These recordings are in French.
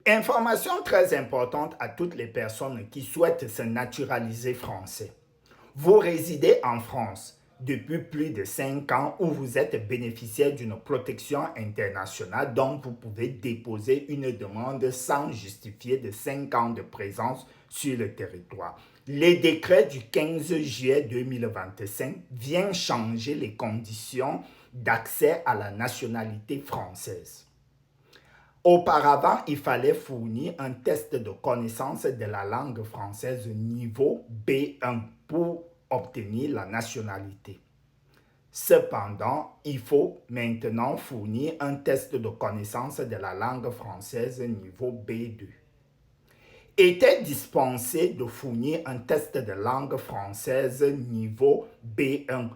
Information très importante à toutes les personnes qui souhaitent se naturaliser français. Vous résidez en France depuis plus de 5 ans ou vous êtes bénéficiaire d'une protection internationale, donc vous pouvez déposer une demande sans justifier de 5 ans de présence sur le territoire. Le décret du 15 juillet 2025 vient changer les conditions d'accès à la nationalité française. Auparavant, il fallait fournir un test de connaissance de la langue française niveau B1 pour obtenir la nationalité. Cependant, il faut maintenant fournir un test de connaissance de la langue française niveau B2. Était dispensé de fournir un test de langue française niveau B1.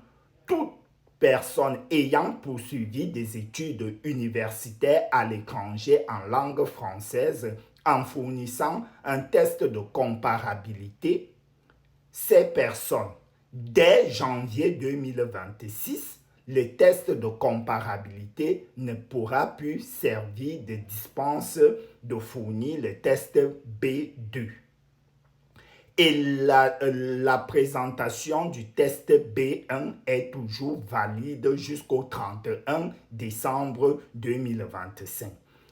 Toute personne ayant poursuivi des études universitaires à l'étranger en langue française en fournissant un test de comparabilité, ces personnes, dès janvier 2026, le test de comparabilité ne pourra plus servir de dispense de fournir le test B2. Et la présentation du test B1 est toujours valide jusqu'au 31 décembre 2025.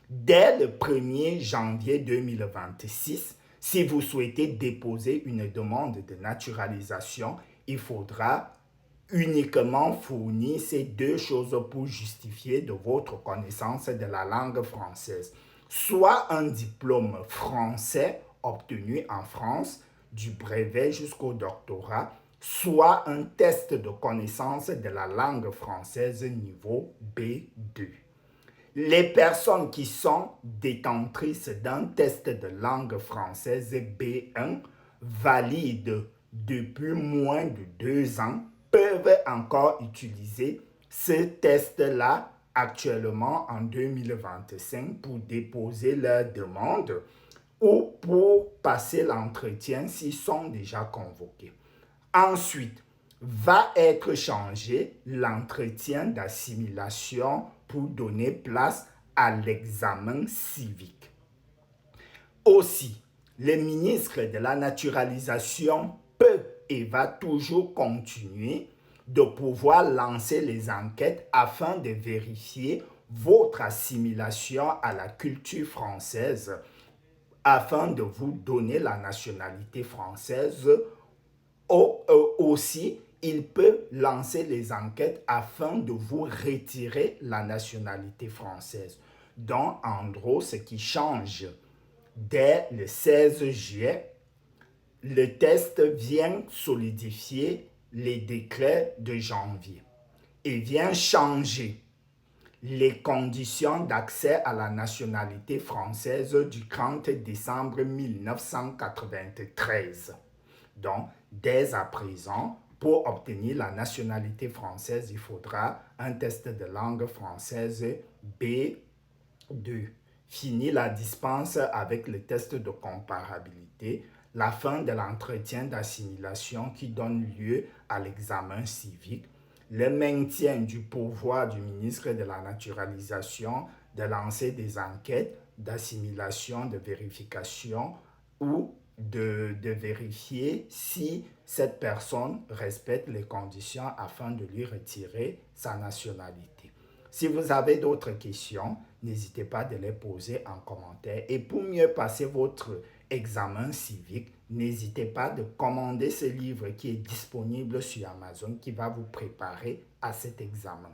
Dès le 1er janvier 2026, si vous souhaitez déposer une demande de naturalisation, il faudra uniquement fournir ces deux choses pour justifier de votre connaissance de la langue française. Soit un diplôme français obtenu en France, du brevet jusqu'au doctorat, soit un test de connaissance de la langue française niveau B2. Les personnes qui sont détentrices d'un test de langue française B1 valide depuis moins de 2 ans peuvent encore utiliser ce test-là actuellement en 2025 pour déposer leur demande ou pour passer l'entretien s'ils sont déjà convoqués. Ensuite, va être changé l'entretien d'assimilation pour donner place à l'examen civique. Aussi, le ministre de la naturalisation peut et va toujours continuer de pouvoir lancer les enquêtes afin de vérifier votre assimilation à la culture française afin de vous donner la nationalité française. Aussi, il peut lancer les enquêtes afin de vous retirer la nationalité française. Donc, en gros, ce qui change, dès le 16 juillet, le test vient solidifier les décrets de janvier et vient changer les conditions d'accès à la nationalité française du 30 décembre 1993. Donc, dès à présent, pour obtenir la nationalité française, il faudra un test de langue française B2. Fini la dispense avec le test de comparabilité, la fin de l'entretien d'assimilation qui donne lieu à l'examen civique, le maintien du pouvoir du ministre de la Naturalisation de lancer des enquêtes d'assimilation, de vérification ou de vérifier si cette personne respecte les conditions afin de lui retirer sa nationalité. Si vous avez d'autres questions, n'hésitez pas de les poser en commentaire. Et pour mieux passer votre examen civique, n'hésitez pas de commander ce livre qui est disponible sur Amazon qui va vous préparer à cet examen.